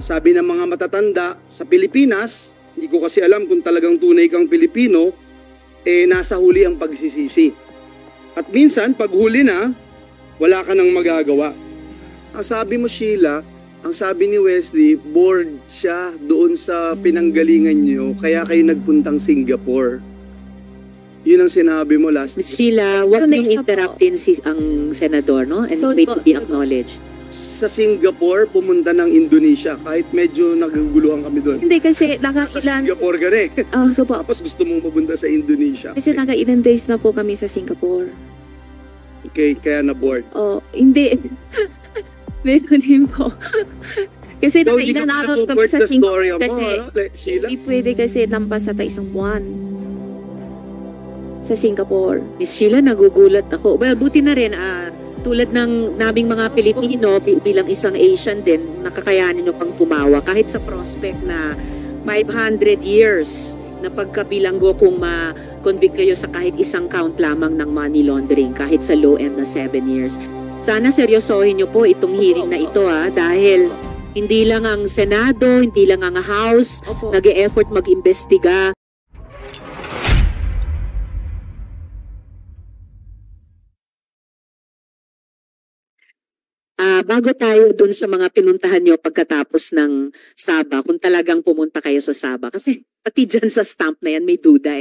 Sabi ng mga matatanda sa Pilipinas, hindi ko kasi alam kung talagang tunay kang Pilipino, nasa huli ang pagsisisi. At minsan, pag huli na, wala ka nang magagawa. Ang sabi mo, Sheila, ang sabi ni Wesley, bored siya doon sa pinanggalingan niyo, kaya kayo nagpuntang Singapore. Yun ang sinabi mo last. Ms. Sheila, huwag niyong interruptin ang senador, no? And wait to be acknowledged. Sa Singapore, pumunta ng Indonesia, kahit medyo naguguluhan kami doon. Hindi kasi Sa nakailan... Singapore ka rin. So po, Tapos gusto mong mapunta sa Indonesia. kasi nakailan days na po kami sa Singapore. Okay, kaya na-bored. Hindi. Meron din po. Kasi So, hindi nakailan ka araw kami na-comfort sa sa story Singapore mo, kasi ano, Sheila? hindi pwede kasi lampas sa isang buwan. Sa Singapore. Ms. Sheila, nagugulat ako. Well, buti na rin, tulad ng naming mga Pilipino, bilang isang Asian din, nakakayanin nyo pang tumawa kahit sa prospect na 500 years na pagkabilanggo kung ma-convict kayo sa kahit isang count lamang ng money laundering, kahit sa low end na 7 years. Sana seryosohin nyo po itong hearing na ito dahil hindi lang ang Senado, hindi lang ang House, Opo. nag-e-effort mag-imbestiga. Bago tayo dun sa mga pinuntahan nyo pagkatapos ng Sabah, kung talagang pumunta kayo sa Sabah, kasi pati dyan sa stamp na yan may duda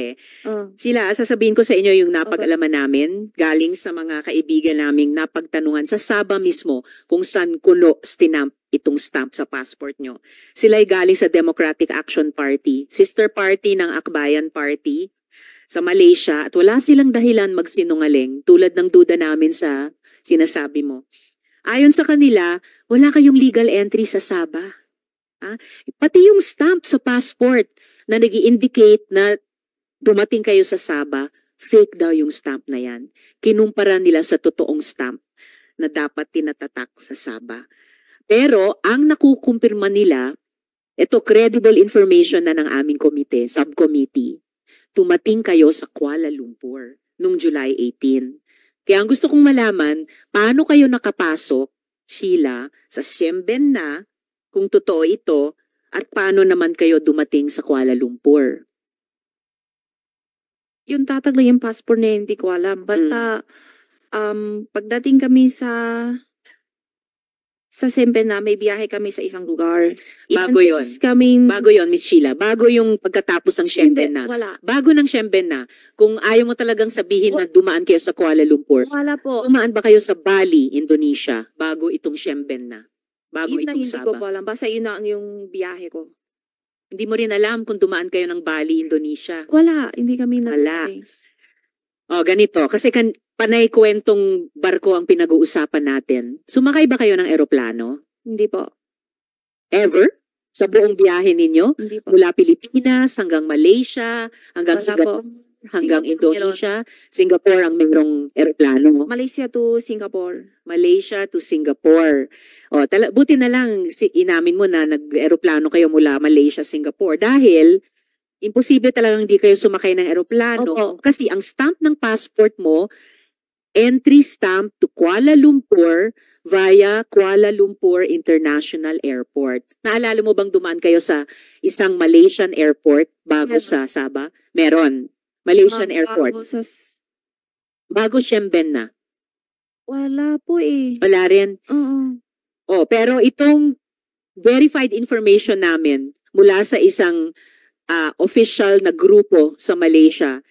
Sheila, sasabihin ko sa inyo yung napag-alaman namin galing sa mga kaibigan naming napagtanungan sa Sabah mismo kung saan kuno stinamp itong stamp sa passport nyo. Sila ay galing sa Democratic Action Party, sister party ng Akbayan Party sa Malaysia, at wala silang dahilan magsinungaling tulad ng duda namin sa sinasabi mo. Ayon sa kanila, wala kayong legal entry sa Sabah. Pati yung stamp sa passport na nag-i-indicate na dumating kayo sa Sabah, fake daw yung stamp na yan. Kinumpara nila sa totoong stamp na dapat tinatatak sa Sabah. Pero ang nakukumpirma nila, ito credible information na ng aming komite, subcommittee, tumating kayo sa Kuala Lumpur noong July 18. Kaya ang gusto kong malaman, paano kayo nakapasok, Sheila, sa Siemben na, kung totoo ito, at paano naman kayo dumating sa Kuala Lumpur? Yung tatag lang yung passport na yun, hindi ko alam. Basta, pagdating kami sa Siemben na, may biyahe kami sa isang lugar. Bago yun. Bago yun, Miss Sheila. Bago yung pagkatapos ng Siemben na. Wala. Bago ng Siemben na, kung ayaw mo talagang sabihin na dumaan kayo sa Kuala Lumpur, Wala po. dumaan ba kayo sa Bali, Indonesia, bago itong Siemben na? Bago Yun na itong hindi ko Sabah? po alam. Basta yun na yung biyahe ko. Hindi mo rin alam kung dumaan kayo ng Bali, Indonesia. Wala. Hindi kami Wala. Ganito. Kasi panay kwentong barko ang pinag-uusapan natin. Sumakay ba kayo ng eroplano? Hindi po. Ever? Sa buong biyahe ninyo? Hindi po. Mula Pilipinas hanggang Malaysia, hanggang Wala Singapore, po. hanggang Singapore Indonesia. Singapore ang mayroong eroplano. Malaysia to Singapore. Malaysia to Singapore. Buti na lang inamin mo na nag-eroplano kayo mula Malaysia, Singapore. Dahil imposible talagang hindi kayo sumakay ng eroplano. Opo. Kasi ang stamp ng passport mo, entry stamp to Kuala Lumpur via Kuala Lumpur International Airport. Naalala mo bang dumaan kayo sa isang Malaysian airport bago Meron. sa Sabah? Meron. Malaysian airport. Bago Siemben na. Wala po eh. Wala rin. Oo. Pero itong verified information namin mula sa isang official na grupo sa Malaysia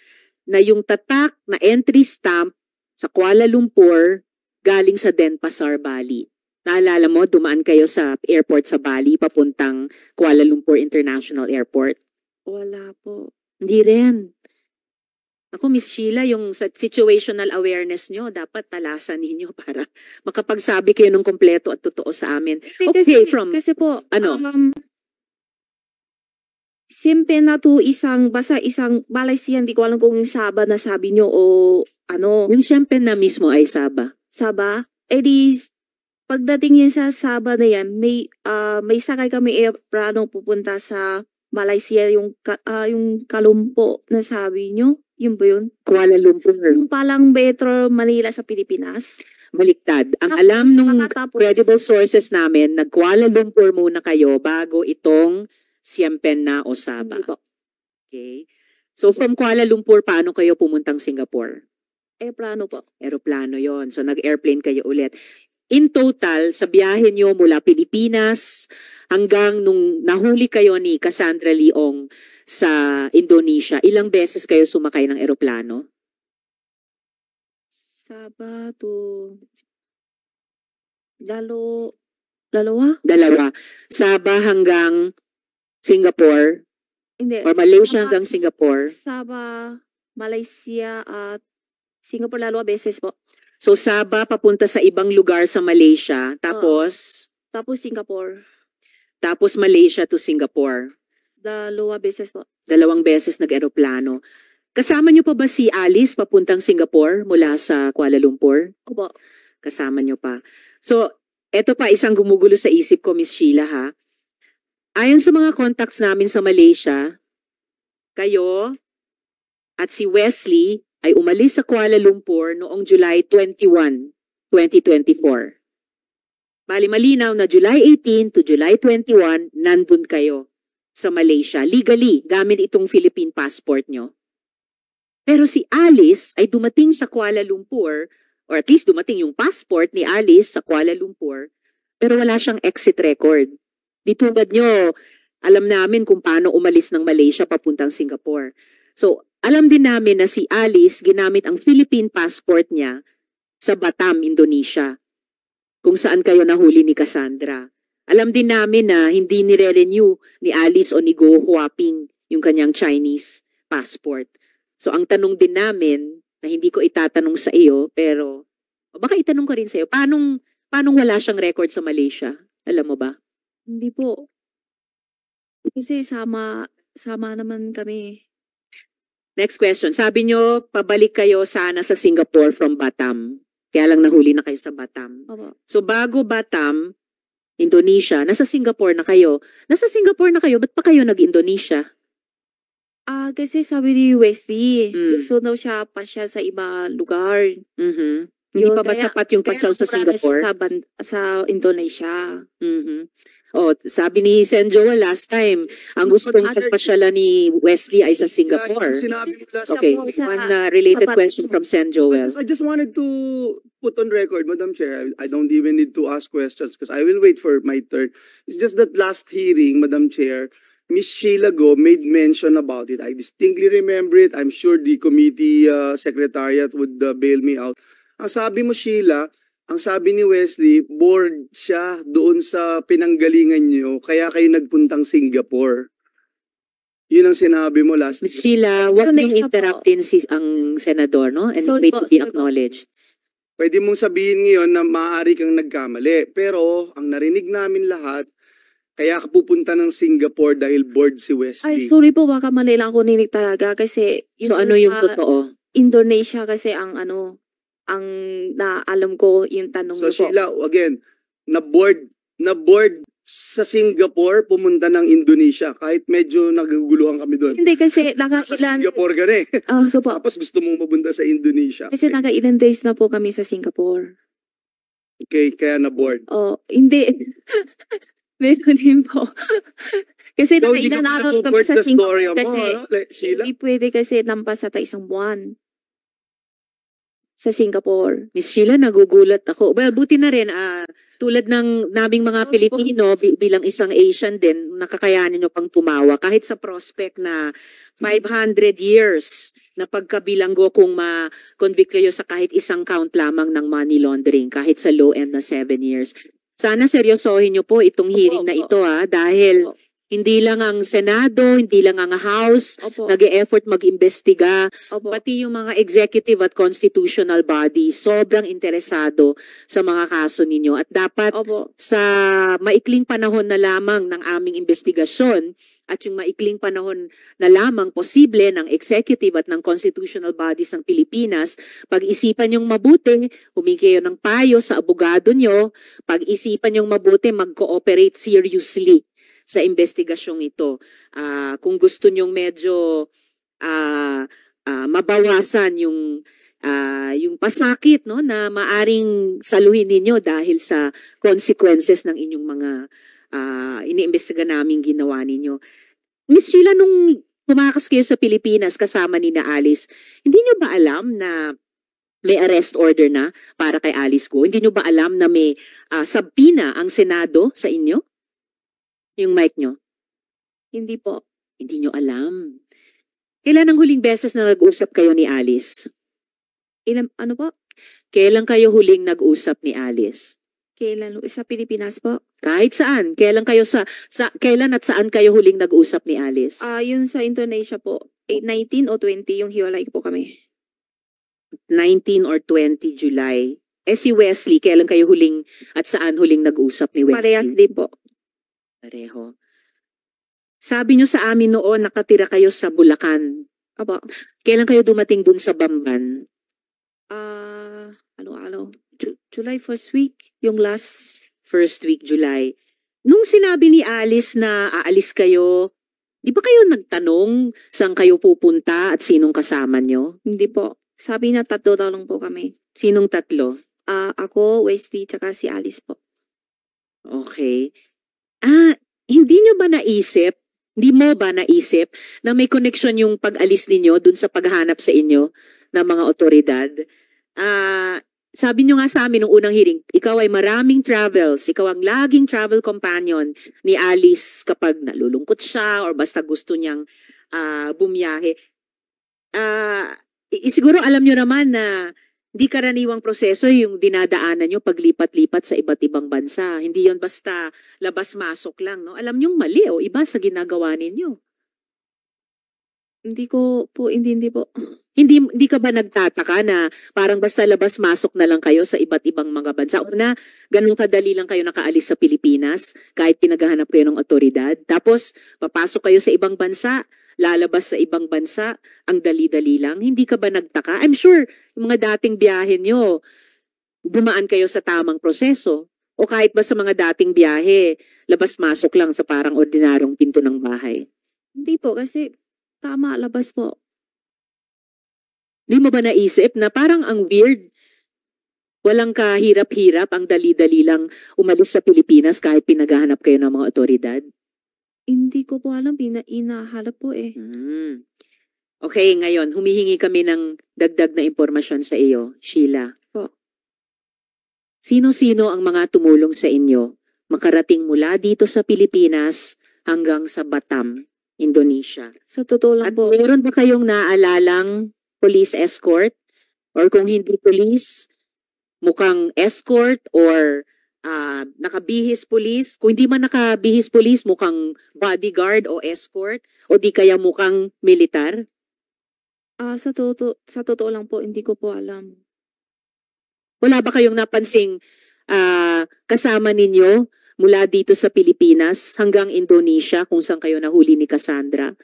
na yung tatak na entry stamp sa Kuala Lumpur galing sa Denpasar, Bali. Naalala mo, dumaan kayo sa airport sa Bali papuntang Kuala Lumpur International Airport? Wala po. Hindi rin. Ako, Miss Sheila, yung situational awareness nyo, dapat talasan ninyo para makapagsabi kayo ng kompleto at totoo sa amin. Okay, Kasi po, ano? Siemben na to basta isang Malaysia, hindi ko alam kung yung Sabah na sabi nyo o ano. Yung Siemben na mismo ay Sabah. Sabah? Di, pagdating yan sa Sabah na yan, may sakay kami aeroplano pupunta sa Malaysia, yung Kalumpo na sabi nyo. Yun ba yun? Kuala Lumpur. Yung palang Metro Manila sa Pilipinas. Baliktad. Ang Tapos, alam nung makatapos. credible sources namin, nag-Kuala Lumpur muna kayo bago itong Siem Pen na o Sabah. Hindi po. Okay. So from Kuala Lumpur, paano kayo pumuntang Singapore? Plano po. Aeroplano yon. So nag-airplane kayo ulit. In total, sa biyahe nyo mula Pilipinas hanggang nung nahuli kayo ni Cassandra Leong sa Indonesia, ilang beses kayo sumakay ng aeroplano? Sabado. Dalawa? Dalawa. Sabah hanggang Singapore Hindi. or Malaysia hanggang Singapore. Sabah, Malaysia at Singapore 2 beses po. So Sabah papunta sa ibang lugar sa Malaysia, tapos Tapos Singapore. tapos Malaysia to Singapore. 2 beses po. 2 beses nag-aeroplano. Kasama niyo pa ba si Alice papuntang Singapore mula sa Kuala Lumpur? Opo. Kasama niyo pa. So, eto pa isang gumugulo sa isip ko, Miss Sheila, ha? Ayon sa mga contacts namin sa Malaysia, kayo at si Wesley ay umalis sa Kuala Lumpur noong July 21, 2024. Bali malinaw na July 18 to July 21, nandun kayo sa Malaysia. Legally, gamit itong Philippine passport nyo. Pero si Alice ay dumating sa Kuala Lumpur, or at least dumating yung passport ni Alice sa Kuala Lumpur, pero wala siyang exit record. Di tulad nyo, alam namin kung paano umalis ng Malaysia papuntang Singapore. So, alam din namin na si Alice ginamit ang Philippine passport niya sa Batam, Indonesia, kung saan kayo nahuli ni Cassandra. Alam din namin na hindi nire-renew ni Alice o ni Go Huaping yung kanyang Chinese passport. So ang tanong din namin, na hindi ko itatanong sa iyo, pero o baka itanong ko rin sa iyo, paanong wala siyang record sa Malaysia? Alam mo ba? Hindi po. Kasi sama naman kami. Next question. Sabi nyo, pabalik kayo sana sa Singapore from Batam. Kaya lang nahuli na kayo sa Batam. Opo. So bago Batam, Indonesia, nasa Singapore na kayo. Nasa Singapore na kayo, ba't pa kayo nag-Indonesia? Kasi sabi ni Wesley, Mm. gusto daw siya pa siya sa iba lugar. Mhm. Hindi Yun, pa ba kaya- sapat yung pasyal sa Kaya Singapore? sa Indonesia. Mhm. Oh, sabi ni Sen Joel last time, ang gustong pagpasyalan ni Wesley ay sa Singapore. Yung sinabi mo last Okay, po sa- one related sa- question from Sen Joel. I just wanted to put on record, Madam Chair, I don't even need to ask questions because I will wait for my turn. It's just that last hearing, Madam Chair, Miss Sheila Go made mention about it. I distinctly remember it. I'm sure the committee secretariat would bail me out. Ang sabi mo, Sheila, ang sabi ni Wesley, bored siya doon sa pinanggalingan niyo, kaya kayo nagpuntang Singapore. Yun ang sinabi mo last. Ms. Sheila, huwag Next niyong na po. interruptin ang senador, no? And Sorry wait po, to be sorry po. acknowledged. Pwede mong sabihin ngayon na maaari kang nagkamali. Pero ang narinig namin lahat, kaya ka pupunta ng Singapore dahil bored si Wesley. Ay, sorry po, baka mali lang ako ninig talaga kasi So ano yung sa totoo? Indonesia kasi ang naalam ko yung tanong So niyo po. Sheila, again, na-bored sa Singapore, pumunta ng Indonesia. Kahit medyo naguguluhan kami doon. Hindi kasi Sa nakailan, Singapore ka na eh. so po, Tapos gusto mong mapunta sa Indonesia. kasi nakailan days na po kami sa Singapore. Okay, kaya na-bored. Hindi. Meron din po. Kasi So, hindi nakailan ka araw kami na-comfort sa sa story Singapore mo, kasi ano? Sheila? hindi pwede kasi lampas sa isang buwan sa Singapore. Miss Sheila, nagugulat ako. Well, buti na rin, tulad ng naming mga Pilipino, bilang isang Asian din, nakakayanin nyo pang tumawa. Kahit sa prospect na 500 years na pagkabilanggo kung ma-convict kayo sa kahit isang count lamang ng money laundering, kahit sa low end na 7 years. Sana seryosohin nyo po itong hearing na ito, dahil Opo. hindi lang ang Senado, hindi lang ang House, Opo. nag-e-effort mag-imbestiga, Opo. pati yung mga executive at constitutional body, sobrang interesado sa mga kaso ninyo. At dapat Opo. sa maikling panahon na lamang ng aming investigasyon at yung maikling panahon na lamang posible ng executive at ng constitutional bodies ng Pilipinas, pag-isipan yung mabuti, humingi kayo ng payo sa abogado nyo, pag-isipan yung mabuti, mag-cooperate seriously sa investigasyong ito. Kung gusto nyong medyo mabawasan yung yung pasakit, no, na maaring saluhin ninyo dahil sa consequences ng inyong mga iniimbestiga naming ginawa ninyo. Miss Sheila, nung tumakas kayo sa Pilipinas kasama ni na Alice, hindi nyo ba alam na may arrest order na para kay Alice Go? Hindi nyo ba alam na may subpoena ang Senado sa inyo? Yung mic nyo? Hindi po. Hindi nyo alam. Kailan ang huling beses na nag-usap kayo ni Alice? Ano po? Kailan kayo huling nag-usap ni Alice? Kailan? Sa Pilipinas po? Kahit saan. Kailan kayo kailan at saan kayo huling nag-usap ni Alice? Yun sa Indonesia po. 19 o 20 yung hiwalay po kami. 19 or 20 July. Si Wesley, kailan kayo huling at saan huling nag-usap ni Wesley? Parehas din po. Pareho. Sabi nyo sa amin noon, nakatira kayo sa Bulacan. Apo. Kailan kayo dumating dun sa Bamban? July first week, yung last. First week, July. Nung sinabi ni Alice na aalis kayo, di ba kayo nagtanong saan kayo pupunta at sinong kasama nyo? Hindi po. Sabi na 3 daw lang po kami. Sinong 3? Ako, Wesley, tsaka si Alice po. Okay. Hindi mo ba naisip na may connection yung pag-alis ninyo dun sa paghahanap sa inyo ng mga otoridad? Sabi nyo nga sa amin nung unang hearing, ikaw ay maraming travels, ikaw ang laging travel companion ni Alice kapag nalulungkot siya or basta gusto niyang bumiyahe. Siguro alam nyo naman na hindi karaniwang proseso yung dinadaanan nyo paglipat-lipat sa iba't ibang bansa. Hindi yon basta labas-masok lang. No? Alam nyo mali o iba sa ginagawa ninyo. Hindi po. Hindi ka ba nagtataka na parang basta labas-masok na lang kayo sa iba't ibang mga bansa? Una, ganun kadali lang kayo nakaalis sa Pilipinas kahit pinaghahanap kayo ng otoridad. Tapos, papasok kayo sa ibang bansa, lalabas sa ibang bansa, ang dali-dali lang. Hindi ka ba nagtaka? I'm sure, yung mga dating biyahe nyo, dumaan kayo sa tamang proseso. O kahit ba sa mga dating biyahe, labas-masok lang sa parang ordinaryong pinto ng bahay. Hindi po, kasi tama, labas po. Hindi mo ba naisip na parang ang weird, walang kahirap-hirap, ang dali-dali lang umalis sa Pilipinas kahit pinaghahanap kayo ng mga otoridad? Hindi ko po alam, inahalap po eh. Okay, ngayon, humihingi kami ng dagdag na impormasyon sa iyo, Sheila. Po. Sino-sino ang mga tumulong sa inyo makarating mula dito sa Pilipinas hanggang sa Batam, Indonesia? Sa totoo lang At po. meron ba kayong naalalang police escort? Or kung hindi police, mukhang escort or nakabihis police? Kung hindi man nakabihis police, mukhang bodyguard o escort? O di kaya mukhang militar? Sa totoo lang po, hindi ko po alam. Wala ba kayong napansing kasama ninyo mula dito sa Pilipinas hanggang Indonesia kung saan kayo nahuli ni Cassandra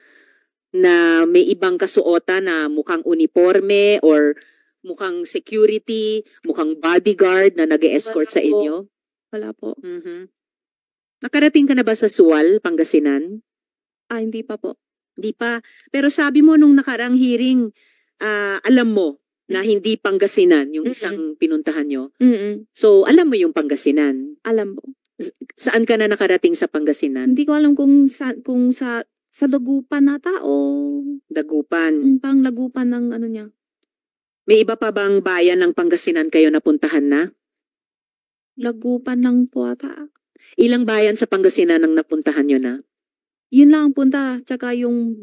na may ibang kasuotan na mukhang uniforme or mukhang security, mukhang bodyguard na nag-escort sa inyo? Wala po. Nakarating ka na ba sa Sual, Pangasinan? Hindi pa po. Hindi pa. Pero sabi mo nung nakarang hearing, alam mo na hindi Pangasinan yung isang pinuntahan nyo. So, alam mo yung Pangasinan? Alam po. Saan ka na nakarating sa Pangasinan? Hindi ko alam kung sa Dagupan nata o Dagupan. parang Lagupan ng ano niya. May iba pa bang bayan ng Pangasinan kayo napuntahan na? Lagupan lang po ata. Ilang bayan sa Pangasinan ang napuntahan nyo na? Yun lang ang punta. Tsaka yung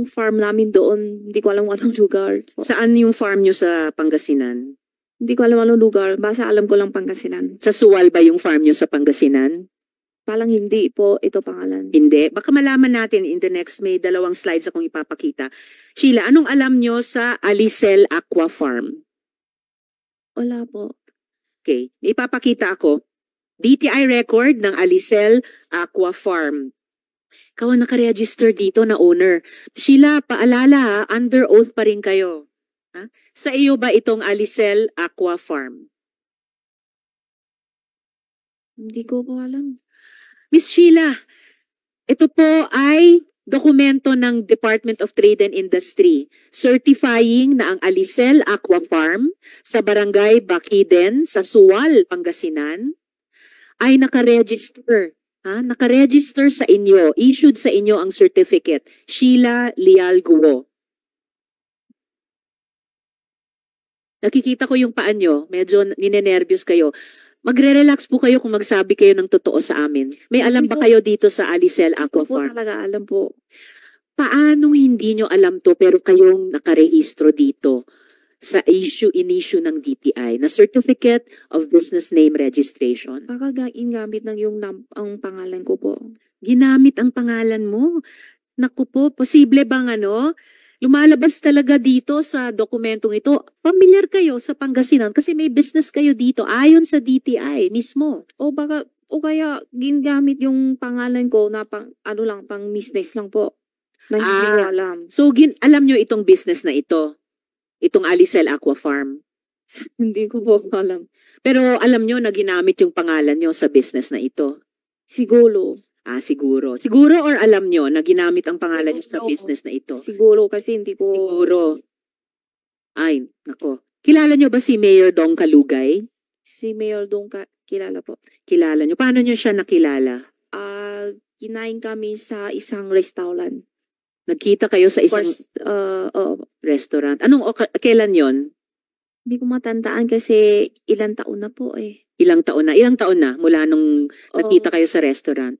farm namin doon, hindi ko alam anong lugar. Saan yung farm nyo sa Pangasinan? Hindi ko alam anong lugar. Basta alam ko lang Pangasinan. Sa Sual ba yung farm nyo sa Pangasinan? Parang hindi po ito pangalan. Hindi. Baka malaman natin in the next, may 2 slides akong ipapakita. Sheila, anong alam nyo sa Alicel Aqua Farm? Wala po. Okay. May ipapakita ako. DTI record ng Alicel Aqua Farm. Ikaw ang nakaregister dito na owner. Sheila, paalala under oath pa rin kayo. Sa iyo ba itong Alicel Aqua Farm? Hindi ko po alam. Miss Sheila, ito po ay dokumento ng Department of Trade and Industry certifying na ang Alicel Aqua Farm sa Barangay Baciden sa Suwal, Pangasinan ay nakaregister. Nakaregister sa inyo, issued sa inyo ang certificate, Sheila Leal Guo. Nakikita ko yung paa nyo, medyo ninenervyos kayo. Magre-relax po kayo kung magsabi kayo ng totoo sa amin. May alam ba kayo dito sa Alicel Aqua Hindi po Farm? talaga alam po. Paano hindi nyo alam to pero kayong nakarehistro dito sa in-issue ng DTI na Certificate of Business Name Registration? Baka ginamit ng ang pangalan ko po. Ginamit ang pangalan mo. Naku po, posible bang lumalabas talaga dito sa dokumentong ito? Pamilyar kayo sa Pangasinan kasi may business kayo dito ayon sa DTI mismo. O kaya ginamit yung pangalan ko na pang business lang po. Na hindi ko alam. So, alam nyo itong business na ito? Itong Alicel Aqua Farm? Hindi ko po alam. Pero alam nyo na ginamit yung pangalan nyo sa business na ito? Siguro. Siguro. Siguro or alam nyo na ginamit ang pangalan nyo sa business na ito? Siguro kasi hindi ko... Siguro. Ay, nako. Kilala nyo ba si Mayor Dong Kalugay? Si Mayor Dong kilala po. Kilala nyo. Paano nyo siya nakilala? Kinain kami sa isang restaurant. Nagkita kayo sa isang restaurant. Kailan yon? Hindi ko matandaan kasi ilang taon na po eh. Ilang taon na? Ilang taon na mula nung nagkita kayo sa restaurant?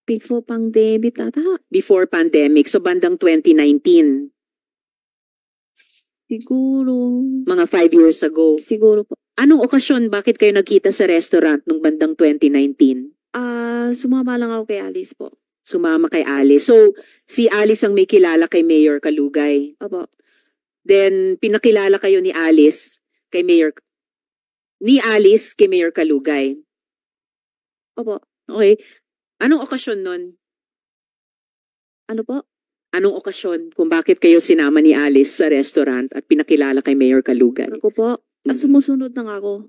Before pandemic ata. Before pandemic. So bandang 2019. Siguro. Mga 5 years ago. Siguro po. Anong okasyon? Bakit kayo nagkita sa restaurant nung bandang 2019? Sumama lang ako kay Alice po. Sumama kay Alice. So, si Alice ang may kilala kay Mayor Kalugay. Opo. Then, pinakilala kayo ni Alice kay Mayor Kalugay. Opo. Okay. Anong okasyon nun? Ano po? Anong okasyon kung bakit kayo sinama ni Alice sa restaurant at pinakilala kay Mayor Kalugay? Ako po. Sumusunod na nga ako.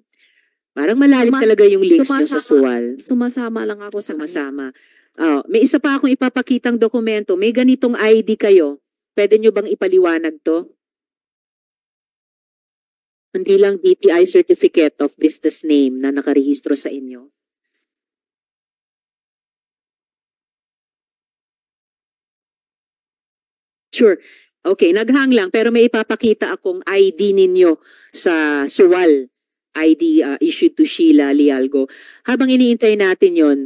Parang malalim talaga yung links nyo sa Suwal. Sumasama lang ako sa kanya. Sumasama. May isa pa akong ipapakitang dokumento. May ganitong ID kayo. Pwede nyo bang ipaliwanag to? Hindi lang DTI Certificate of Business Name na nakarehistro sa inyo. Sure. Okay, naghang lang pero may ipapakita akong ID ninyo sa Suwal. ID issued to Sheila Lialgo. Habang iniintay natin yon,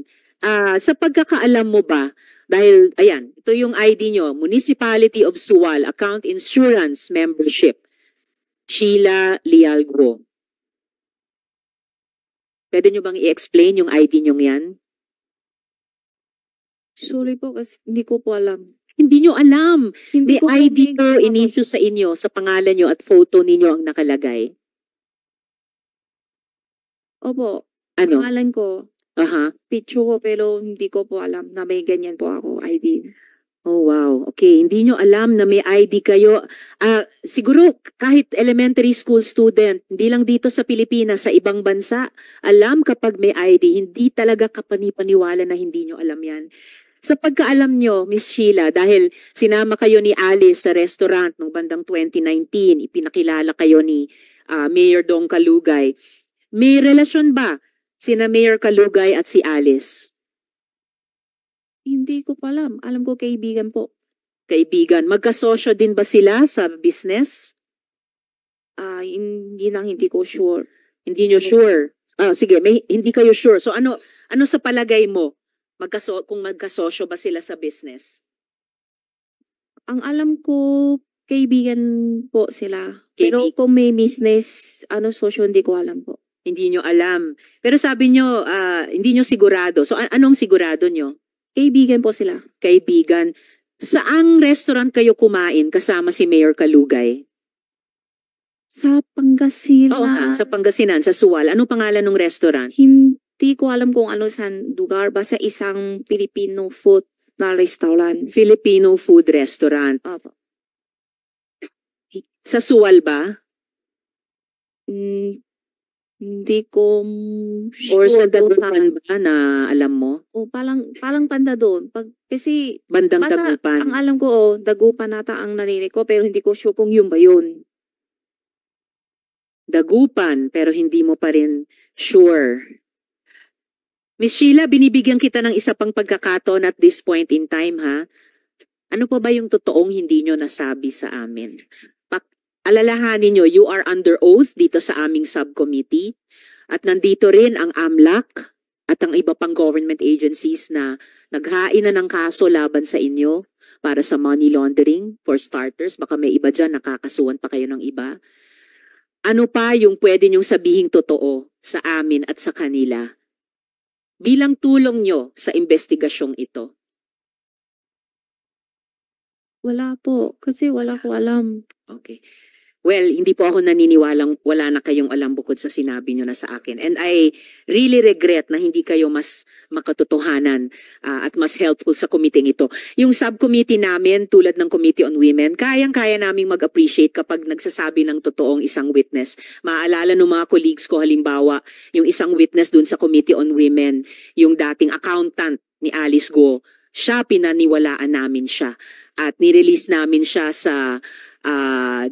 sa pagkakaalam mo ba, dahil ayan, ito yung ID nyo, Municipality of Suwal, Account Insurance Membership, Sheila Lialgo. Pwede nyo bang i-explain yung ID nyo yan? Sorry po kasi hindi ko po alam. Hindi nyo alam. May Hindi ko ID po po in-issue sa inyo, sa pangalan nyo at photo ninyo ang nakalagay. Opo. Ano? Pangalan ko. Picture ko pero hindi ko po alam na may ganyan po ako ID. Oh wow. Okay, hindi nyo alam na may ID kayo. Siguro kahit elementary school student, hindi lang dito sa Pilipinas, sa ibang bansa, alam kapag may ID, hindi talaga kapanipaniwala na hindi nyo alam yan. Sa pagkaalam nyo, Miss Sheila, dahil sinama kayo ni Alice sa restaurant noong bandang 2019, ipinakilala kayo ni Mayor Dong Kalugay, may relasyon ba sina Mayor Kalugay at si Alice? Hindi ko pa alam. Alam ko kaibigan po. Kaibigan. Magkasosyo din ba sila sa business? Hindi ko sure. Hindi nyo sure? Sige, hindi kayo sure. So ano sa palagay mo? Kung magkasosyo ba sila sa business? Ang alam ko, kaibigan po sila. Pero kung may business, sosyo, hindi ko alam po. Hindi nyo alam. Pero sabi nyo, hindi nyo sigurado. So anong sigurado nyo? Kaibigan po sila. Kaibigan. Saang restaurant kayo kumain kasama si Mayor Kalugay? Sa Pangasinan. Oo, sa Pangasinan, sa Suwal. Anong pangalan ng restaurant? Hindi ko alam kung ano sa lugar. Basta isang Filipino food na restaurant. Filipino food restaurant. Opo. Sa Suwal ba? Hindi ko Or sa sure kung Dagupan ba na alam mo? o parang banda doon. Kasi Bandang basta Dagupan. ang alam ko, Dagupan nata ang narinig ko, pero hindi ko sure kung yun ba yun. Dagupan, pero hindi mo pa rin sure. Miss Sheila, binibigyan kita ng isa pang pagkakataon at this point in time, ha? Ano pa ba yung totoong hindi nyo nasabi sa amin? Alalahanin nyo, you are under oath dito sa aming subcommittee at nandito rin ang AMLAC at ang iba pang government agencies na naghain na ng kaso laban sa inyo para sa money laundering for starters. Baka may iba dyan, nakakasuhan pa kayo ng iba. Ano pa yung pwede nyong sabihing totoo sa amin at sa kanila bilang tulong nyo sa investigasyong ito? Wala po. Kasi wala ko alam. Okay. Well, hindi po ako naniniwalang wala na kayong alam bukod sa sinabi nyo na sa akin. And I really regret na hindi kayo mas makatotohanan at mas helpful sa committee ito. Yung subcommittee namin, tulad ng Committee on Women, kayang-kaya naming mag-appreciate kapag nagsasabi ng totoong isang witness. Maaalala ng mga colleagues ko, halimbawa, yung isang witness dun sa Committee on Women, yung dating accountant ni Alice Go, siya, pinaniwalaan namin siya. At nirelease namin siya sa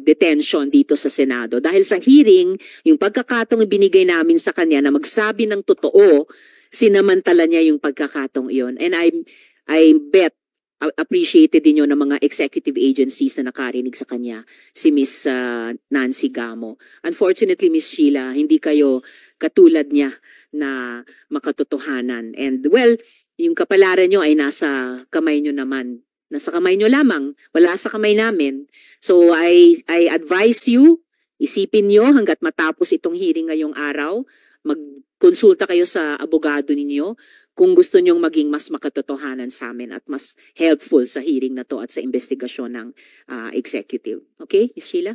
detention dito sa Senado. Dahil sa hearing, yung pagkakataong binigay namin sa kanya na magsabi ng totoo, sinamantala niya yung pagkakataong iyon. And I bet appreciated din yun ng mga executive agencies na nakarinig sa kanya, si Miss Nancy Gamo. Unfortunately, Miss Sheila, hindi kayo katulad niya na makatotohanan. And well, yung kapalaran nyo ay nasa kamay nyo naman. Nasa kamay nyo lamang, wala sa kamay namin. So I advise you, isipin nyo hanggat matapos itong hearing ngayong araw, magkonsulta kayo sa abogado ninyo kung gusto nyong maging mas makatotohanan sa amin at mas helpful sa hearing na to at sa investigasyon ng executive. Okay, Ms. Sheila?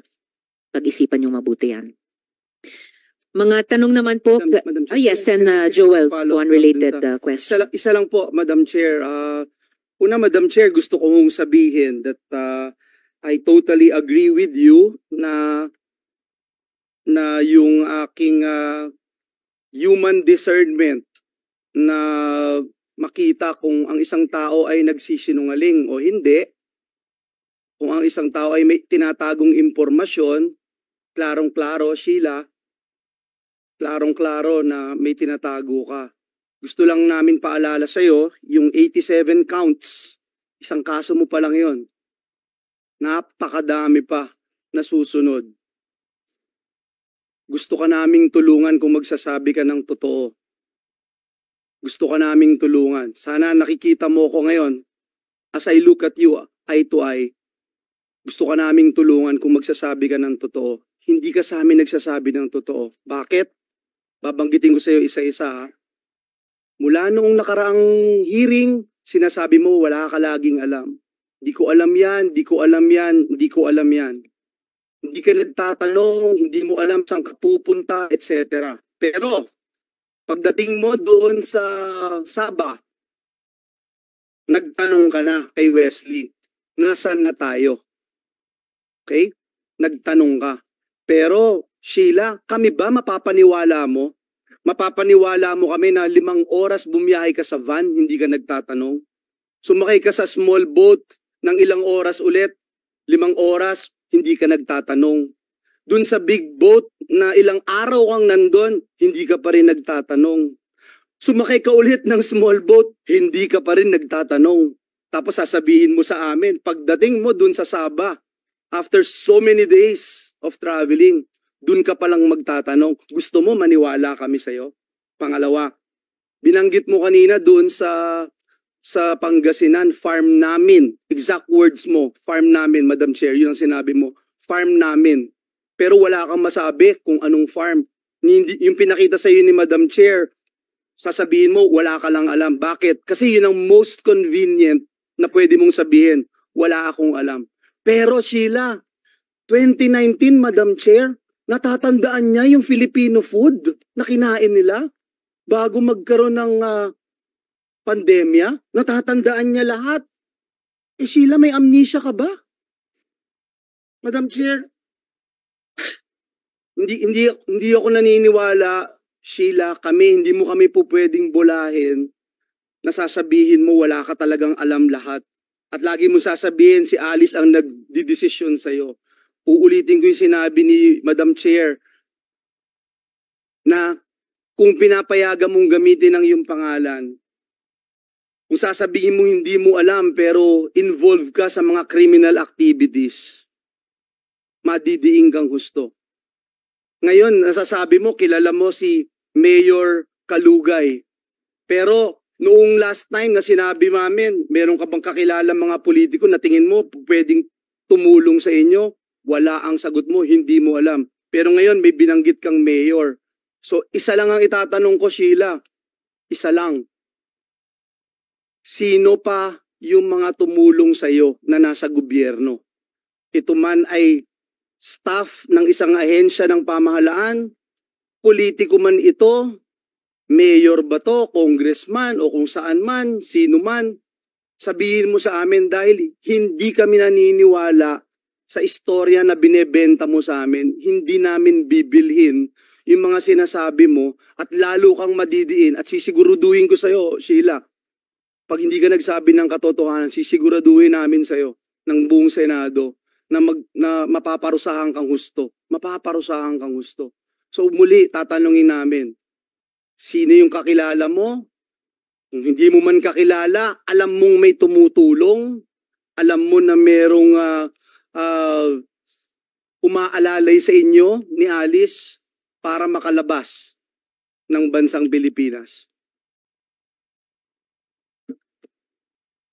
Pag-isipan nyo mabuti yan. Mga tanong naman po. Madam Chair, Yes, and Joel, one related question. Isa lang po, Madam Chair. Una, Madam Chair, gusto kong sabihin that I totally agree with you na yung aking human discernment na makita kung ang isang tao ay nagsisinungaling o hindi, kung ang isang tao ay may tinatagong impormasyon, klarong-klaro, Sheila, klarong-klaro na may tinatago ka. Gusto lang namin paalala sa'yo, yung 87 counts, isang kaso mo pa lang yon. Napakadami pa na susunod. Gusto ka naming tulungan kung magsasabi ka ng totoo. Gusto ka naming tulungan. Sana nakikita mo ko ngayon, as I look at you, eye to eye, gusto ka naming tulungan kung magsasabi ka ng totoo. Hindi ka sa amin nagsasabi ng totoo. Bakit? Babanggitin ko sa iyo isa-isa, ha? Mula noong nakaraang hearing, sinasabi mo wala ka laging alam. Di ko alam yan, di ko alam yan, di ko alam yan. Hindi ka nagtatanong, hindi mo alam saan ka pupunta, etc. Pero, pagdating mo doon sa Saba, nagtanong ka na kay Wesley, nasaan na tayo? Okay? Nagtanong ka. Pero, Sheila, kami ba mapapaniwala mo? Mapapaniwala mo kami na 5 oras bumiyahe ka sa van, hindi ka nagtatanong? Sumakay ka sa small boat ng ilang oras ulit, 5 oras, hindi ka nagtatanong. Dun sa big boat na ilang araw kang nandun, hindi ka pa rin nagtatanong. Sumakay ka ulit ng small boat, hindi ka pa rin nagtatanong. Tapos sasabihin mo sa amin, pagdating mo dun sa Saba, after so many days of traveling, dun ka palang magtatanong. Gusto mo maniwala kami sa'yo? Pangalawa, binanggit mo kanina dun sa Pangasinan, farm namin. Exact words mo, farm namin, Madam Chair. Yun ang sinabi mo, farm namin. Pero wala kang masabi kung anong farm. Yung pinakita sa'yo ni Madam Chair, sasabihin mo, wala ka lang alam. Bakit? Kasi yun ang most convenient na pwede mong sabihin, wala akong alam. Pero Sheila, 2019, Madam Chair, natatandaan niya yung Filipino food na kinain nila bago magkaroon ng pandemya. Natatandaan niya lahat. Eh Sheila, may amnesia ka ba? Madam Chair, Hindi ako naniniwala, Sheila, hindi mo kami po pwedeng bulahin na sasabihin mo wala ka talagang alam lahat. At lagi mo sasabihin si Alice ang nagdidesisyon sa'yo. Uulitin ko yung sinabi ni Madam Chair na kung pinapayagan mong gamitin ang iyong pangalan, kung sasabihin mo hindi mo alam pero involved ka sa mga criminal activities, madidiing kang husto. Ngayon, nasasabi mo, kilala mo si Mayor Kalugay. Pero noong last time na sinabi namin, meron ka bang kakilala mga politiko na tingin mo pwedeng tumulong sa inyo? Wala ang sagot mo, hindi mo alam. Pero ngayon, may binanggit kang mayor. So, isa lang ang itatanong ko, Sheila. Isa lang. Sino pa yung mga tumulong sa iyo na nasa gobyerno? Ito man ay staff ng isang ahensya ng pamahalaan, politiko man ito, mayor ba to, congressman o kung saan man, sino man, sabihin mo sa amin dahil hindi kami naniniwala sa istorya na binebenta mo sa amin, hindi namin bibilhin yung mga sinasabi mo at lalo kang madidiin at sisiguraduhin ko sa'yo, Sheila, pag hindi ka nagsabi ng katotohanan, sisiguraduhin namin sa'yo ng buong Senado na mapaparusahan kang husto. Mapaparusahan kang husto. So muli, tatanungin namin, sino yung kakilala mo? Kung hindi mo man kakilala, alam mong may tumutulong, alam mo na merong umaalalay sa inyo ni Alice para makalabas ng bansang Pilipinas.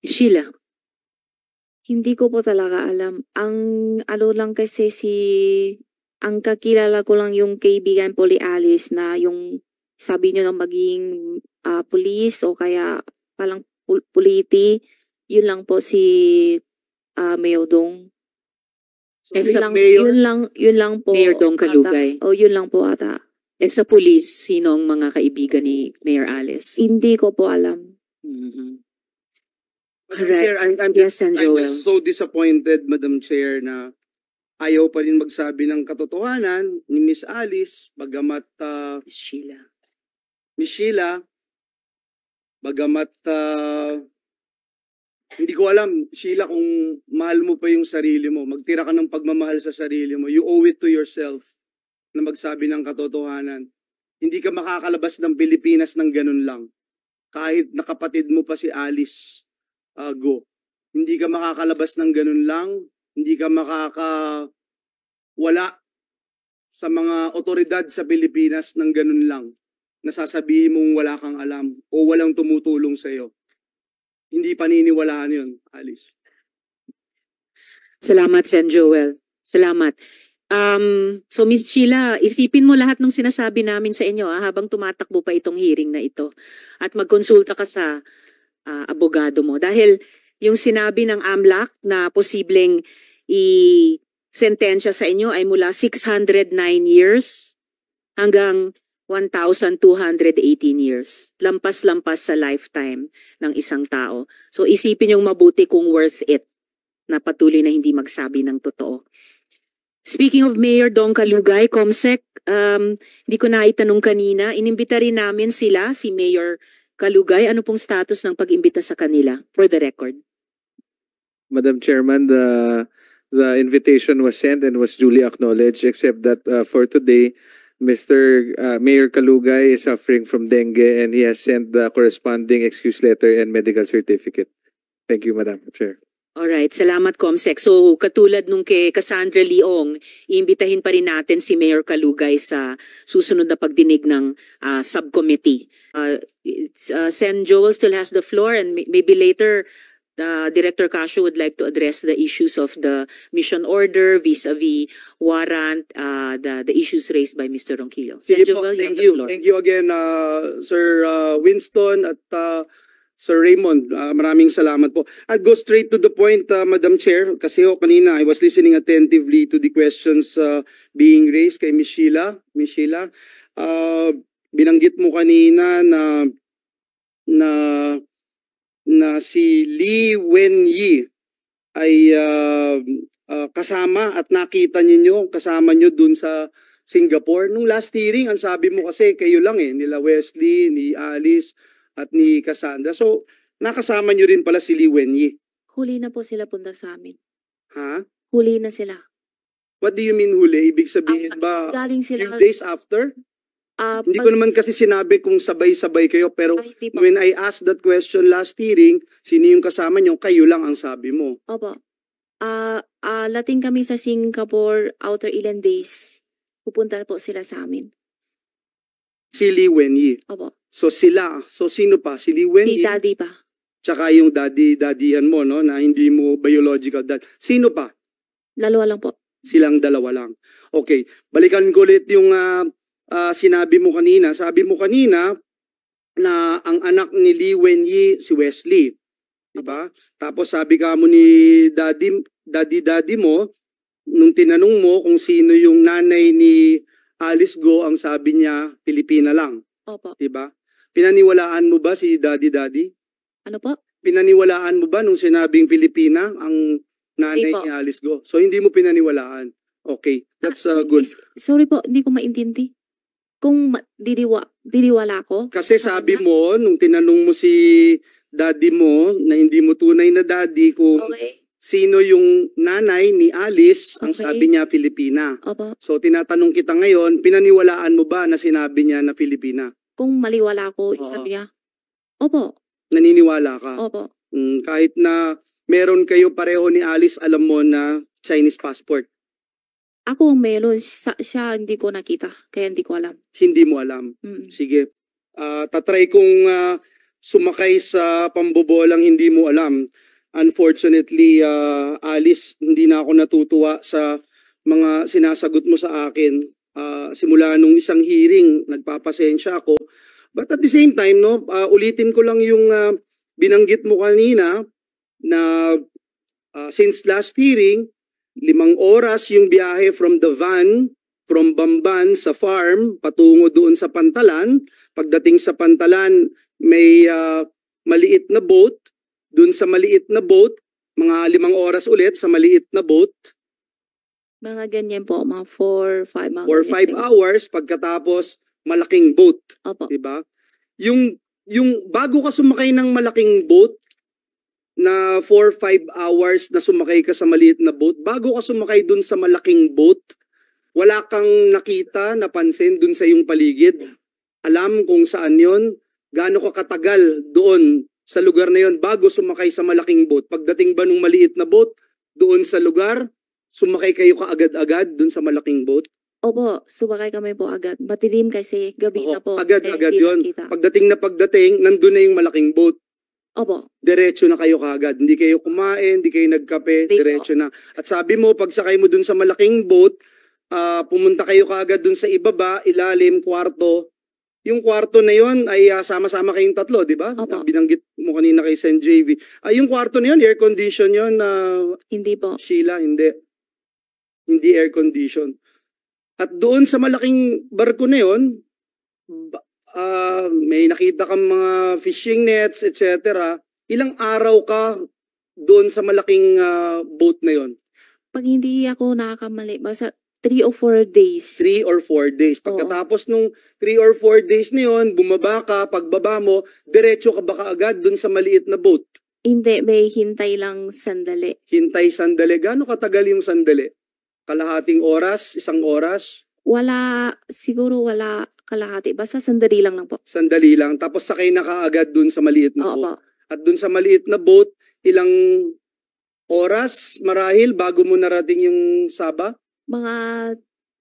Sheila. Hindi ko po talaga alam. Ang ano lang kasi ang kakilala ko lang yung kaibigan po ni Alice na yung sabi niyo na maging police o kaya palang puliti, yun lang po si Mayor Dong. Eh, sa mayor? Yun lang po. Mayor Dong Kalugay. O yun lang po ata. Sa police, sino ang mga kaibigan ni Mayor Alice? Hindi ko po alam. Correct. I'm Yes, and Joel. just so disappointed, Madam Chair, na ayaw pa rin magsabi ng katotohanan ni Miss Alice, bagamat Sheila. Miss Sheila, bagamat hindi ko alam, Sheila, kung mahal mo pa yung sarili mo, magtira ka ng pagmamahal sa sarili mo, you owe it to yourself na magsabi ng katotohanan. Hindi ka makakalabas ng Pilipinas ng ganun lang. Kahit nakapatid mo pa si Alice Go. Hindi ka makakalabas ng ganun lang, hindi ka wala sa mga otoridad sa Pilipinas ng ganun lang. Nasasabihin mong wala kang alam o walang tumutulong sa iyo. Hindi paniniwalaan yun, Alice. Salamat, Sen Joel. Salamat. So Miss Sheila, isipin mo lahat ng sinasabi namin sa inyo habang tumatakbo pa itong hearing na ito. At magkonsulta ka sa abogado mo. Dahil yung sinabi ng AMLAC na posibleng i-sentensya sa inyo ay mula 609 years hanggang 1,218 years. Lampas-lampas sa lifetime ng isang tao. So isipin yung mabuti kung worth it na patuloy na hindi magsabi ng totoo. Speaking of Mayor Dong Kalugay, Comsec, hindi ko na itanong kanina, inimbita rin namin sila, si Mayor Kalugay. Ano pong status ng pag-imbita sa kanila? For the record. Madam Chairman, the invitation was sent and was duly acknowledged, except that for today, Mr. Mayor Kalugay is suffering from dengue and he has sent the corresponding excuse letter and medical certificate. Thank you, Madam Chair. Alright, salamat Comsec. So katulad nung kay Cassandra Leong, iimbitahin pa rin natin si Mayor Kalugay sa susunod na pagdinig ng subcommittee. Sen Joel still has the floor and maybe later Director Casio would like to address the issues of the mission order vis-a-vis warrant, the issues raised by Mr. Ronquillo. Sen Joel, you have the floor. Thank you again, Sir Winston at Sir Raymond. Maraming salamat po. I'll go straight to the point, Madam Chair, kasi kanina I was listening attentively to the questions being raised kay Ms. Sheila. Ms. Sheila, binanggit mo kanina na si Lee Wenyi ay kasama at nakita niyo kasama niyo dun sa Singapore. Nung last hearing, ang sabi mo kasi kayo lang nila Wesley, ni Alice, at ni Cassandra. So, nakasama nyo rin pala si Lee Wenyi. Huli na po sila punta sa amin. Ha? Huli na sila. What do you mean huli? Ibig sabihin ba Galing few sila. days after? Hindi ko naman kasi sinabi kung sabay-sabay kayo, pero Hindi po. when I asked that question last hearing, sino yung kasama nyo, kayo lang ang sabi mo. Opo. Lating kami sa Singapore outer ilan days. Pupunta po sila sa amin. Si Lee Wenyi. Opo. So sila, so sino pa? Si Lee Si Wenyi, daddy pa. tsaka yung daddy-daddyhan mo, no, na hindi mo biological dad. Sino pa? Dalawa lang po. Silang dalawa lang. Okay, balikan ko ulit yung sinabi mo kanina. Sabi mo kanina na ang anak ni Lee Wenyi si Wesley. Diba? Tapos sabi ka mo ni daddy mo, nung tinanong mo kung sino yung nanay ni Alice Go, ang sabi niya, Pilipina lang. Opo. Diba? Pinaniwalaan mo ba si daddy? Ano po? Pinaniwalaan mo ba nung sinabing Pilipina ang nanay Hindi po. ni Alice Go? So hindi mo pinaniwalaan. Okay, that's good. Sorry po, hindi ko maintindi. Kung diriwala ko. Kasi sabi mo, nung tinanong mo si daddy mo, na hindi mo tunay na daddy, kung Okay. sino yung nanay ni Alice, ang Okay. sabi niya Pilipina. Opo. So tinatanong kita ngayon, pinaniwalaan mo ba na sinabi niya na Pilipina? Kung maliwala ko, Oo. sabi niya. Opo. Naniniwala ka? Opo. Kahit na meron kayo pareho ni Alice, alam mo na Chinese passport. Ako ang meron. Siya hindi ko nakita. Kaya hindi ko alam. Hindi mo alam. Mm. Sige. Tatry kong sumakay sa pambobolang hindi mo alam. Unfortunately, Alice, hindi na ako natutuwa sa mga sinasagot mo sa akin. Simula nung isang hearing, nagpapasensya ako. But at the same time, no, ulitin ko lang yung binanggit mo kanina na since last hearing, 5 oras yung biyahe from the van, from Bamban sa farm, patungo doon sa Pantalan. Pagdating sa Pantalan, may maliit na boat. Doon sa maliit na boat, mga 5 oras ulit sa maliit na boat. Mga ganyan po. Mga 4, 5. Mga For ganyan. 5 hours, pagkatapos malaking boat. Opo. Diba? Yung bago ka sumakay ng malaking boat, na 4-5 hours na sumakay ka sa maliit na boat, bago ka sumakay dun sa malaking boat, wala kang nakita, napansin dun sa iyong paligid. Alam kung saan yon, gaano ka katagal doon sa lugar na yon bago sumakay sa malaking boat. Pagdating ba nung maliit na boat, doon sa lugar, sumakay kayo kaagad-agad dun sa malaking boat? Opo. Sumakay kami po agad. Matilim kasi gabi na po. Agad-agad Kaya yon. hindi nakita. Pagdating, nandun na yung malaking boat. Opo. Diretso na kayo kaagad. Hindi kayo kumain, hindi kayo nagkape, Hindi diretso na. At sabi mo, pag sakay mo dun sa malaking boat, pumunta kayo kaagad dun sa ibaba, ilalim, kwarto. Yung kwarto na yon ay sama-sama kayong tatlo, di ba? Opo. Binanggit mo kanina kay Sen JV. Yung kwarto na yon, air condition yon, Hindi po. Sheila, hindi. Hindi air condition. At doon sa malaking barko na yon, may nakita kang mga fishing nets, etc. Ilang araw ka doon sa malaking boat na yon? Pag hindi ako nakakamali, basta 3 or 4 days. 3 or 4 days. Pagkatapos nung 3 or 4 days na yon, bumaba ka, pagbaba mo, diretso ka ba kaagad doon sa maliit na boat? Hindi, may hintay lang sandali. Hintay sandali. Gaano katagal yung sandali? Kalahating oras? Isang oras? Siguro wala kalahati. Basta sandali lang po. Sandali lang. Tapos sakay na kaagad doon sa maliit na Oo boat. po. At doon sa maliit na boat, ilang oras marahil bago mo narating yung Sabah? Mga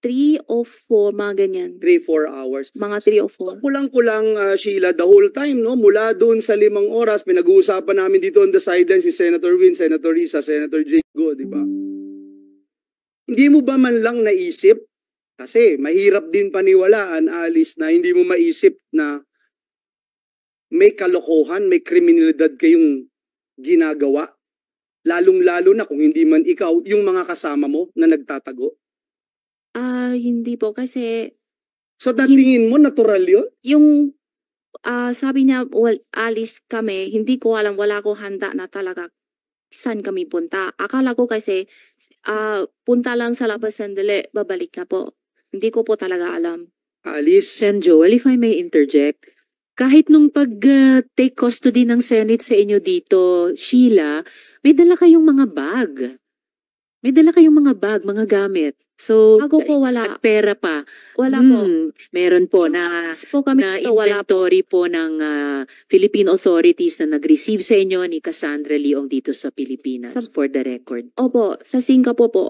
3 o 4, mga ganyan. 3-4 hours. Mga 3 o So, 4. kulang-kulang Sheila, the whole time, no? Mula doon sa 5 oras, pinag-uusapan namin dito on the sideline si Senator Win, Senator Risa, Senator Jago, di ba? Hindi mo ba man lang naisip? Kasi mahirap din paniwalaan, Alice, na hindi mo maisip na may kalokohan, may kriminalidad kayong ginagawa. Lalong-lalo na kung hindi man ikaw, yung mga kasama mo na nagtatago. Hindi po kasi So, natingin mo, natural yun? yung sabi niya, alis kami, hindi ko alam, wala ko handa na talaga saan kami punta. Akala ko kasi punta lang sa labas sandali, babalik na po. Hindi ko po talaga alam. Alice, Sen Joel, if I may interject, kahit nung pag-take custody ng Senate sa inyo dito, Sheila, may dala kayong mga bag. May dala kayong mga bag, mga gamit. So, Ako po wala. at pera pa. Wala po. Meron po na Yes po kami na dito, wala po. inventory po ng Philippine authorities na nag-receive sa inyo ni Cassandra Leong dito sa Pilipinas, for the record. Opo, sa Singapore po.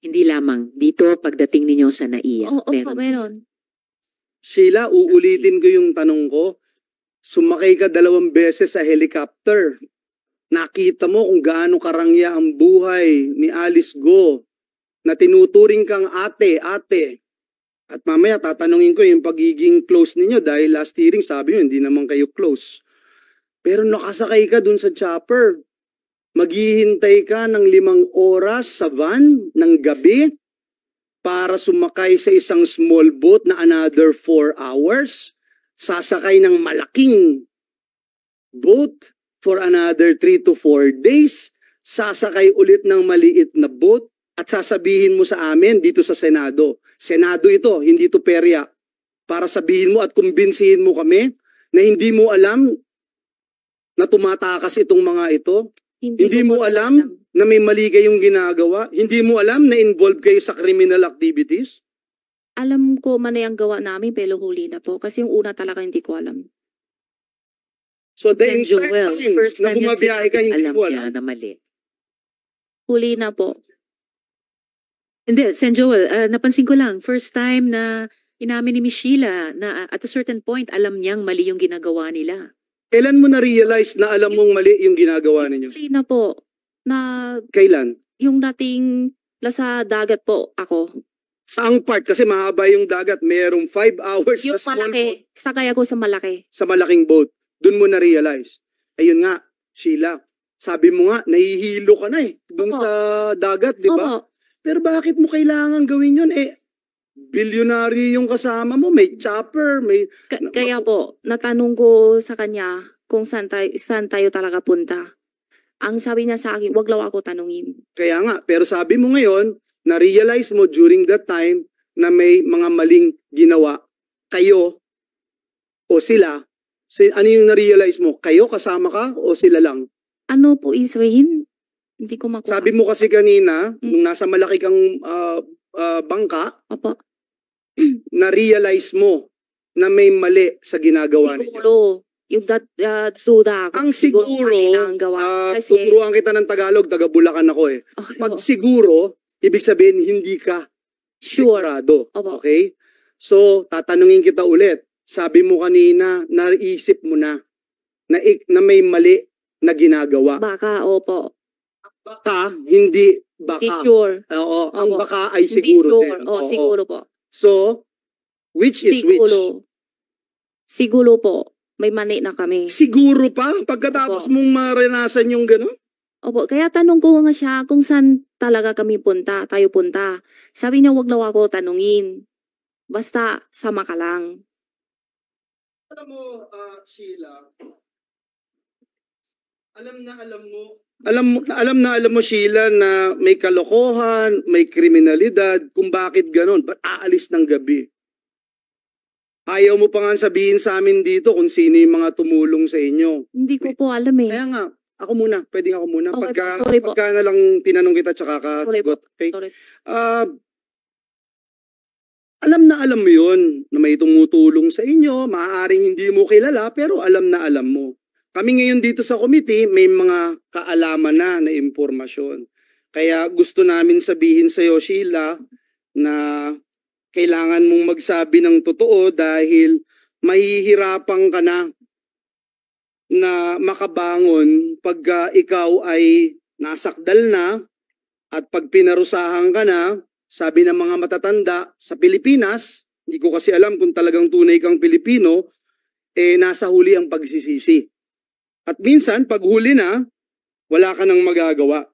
Hindi lamang dito pagdating ninyo sa NAIA. Opo, Meron. meron. Sheila, uulitin ko yung tanong ko. Sumakay ka 2 beses sa helicopter. Nakita mo kung gaano karangya ang buhay ni Alice Go na tinuturing kang ate. At mamaya tatanungin ko yung pagiging close ninyo dahil last hearing sabi nyo hindi naman kayo close. Pero nakasakay ka dun sa chopper. Maghihintay ka ng 5 oras sa van ng gabi para sumakay sa isang small boat na another 4 hours. Sasakay ng malaking boat for another 3 to 4 days. Sasakay ulit ng maliit na boat at sasabihin mo sa amin dito sa Senado. Senado ito, hindi ito perya. Para sabihin mo at kumbinsihin mo kami na hindi mo alam na tumatakas itong mga ito. Hindi ko mo po alam na may mali kayong ginagawa. Hindi mo alam na involved kayo sa criminal activities. Alam ko man ang gawa namin pero huli na po. Kasi yung una talaga hindi ko alam. So the Sen entire Joel, time first na time yan bumabiyahe ka, hindi alam mo niya alam. na mali. Huli na po. Hindi, Sen Joel, napansin ko lang, first time na inamin ni Miss Sheila na at a certain point, alam niyang mali yung ginagawa nila. Kailan mo na-realize na alam mong mali yung ginagawa ninyo? Huli na po. Na Kailan? yung dating nasa dagat po ako. Saang part? Kasi mahaba yung dagat. Merong 5 hours Yung na small boat malaki. Sakay ako sa malaki. sa malaking boat. Doon mo na-realize. Ayun nga, Sheila. Sabi mo nga, nahihilo ka na doon Opo. sa dagat, di ba? Opo. Pero bakit mo kailangan gawin yun? Bilyonaryo yung kasama mo. May chopper, may... Kaya po, natanong ko sa kanya kung saan tayo talaga punta. Ang sabi niya sa akin, wag lang ako tanungin. Kaya nga, pero sabi mo ngayon, na-realize mo during that time na may mga maling ginawa. Kayo o sila. Ano yung na-realize mo? Kayo kasama ka o sila lang? Ano po isabihin? Hindi ko makuha. Sabi mo kasi kanina, nung nasa malaki kang bangka, Opo. na-realize mo na may mali sa ginagawa ninyo. Siguro, yung duda ako. Ang siguro, ang gawa. Kasi, tuturuan kita ng Tagalog, taga Bulacan ako okay Pag po. siguro, ibig sabihin hindi ka Sure. sigurado. Opo. Okay? So, tatanungin kita ulit. Sabi mo kanina, naisip mo na may mali na ginagawa. Baka, opo. Baka, hindi Hindi baka. sure. Oo, ang Opo. baka ay Hindi siguro sure. din. Oo, Oo. siguro po. So, which is which? Siguro. Siguro po. May mani na kami. Siguro pa? Pagkatapos Opo. mong maranasan yung gano'n? Opo, kaya tanong ko nga siya kung saan talaga kami tayo punta. Sabi niya, wag daw ako tanungin. Basta, sama ka lang. Alam mo, Sheila, alam mo, Sheila, na may kalokohan, may kriminalidad, kung bakit ganon, ba't aalis ng gabi? Ayaw mo pa nga sabihin sa amin dito kung sino yung mga tumulong sa inyo. Hindi ko po alam eh. Kaya nga, ako muna, pwedeng ako muna. Okay Pagka, po, sorry po. pagka na lang tinanong kita tsaka Sorry po, kasagot. Okay? sorry. Alam na alam mo yun na may tumutulong sa inyo, maaaring hindi mo kilala pero alam na alam mo. Kami ngayon dito sa committee may mga kaalaman na impormasyon. Kaya gusto namin sabihin sa iyo, Sheila, na kailangan mong magsabi ng totoo dahil mahihirapan ka na makabangon pagka ikaw ay nasakdal na at pag pinarusahan ka na. Sabi ng mga matatanda sa Pilipinas, hindi ko kasi alam kung talagang tunay kang Pilipino, nasa huli ang pagsisisi. At minsan, pag huli na, wala ka nang magagawa.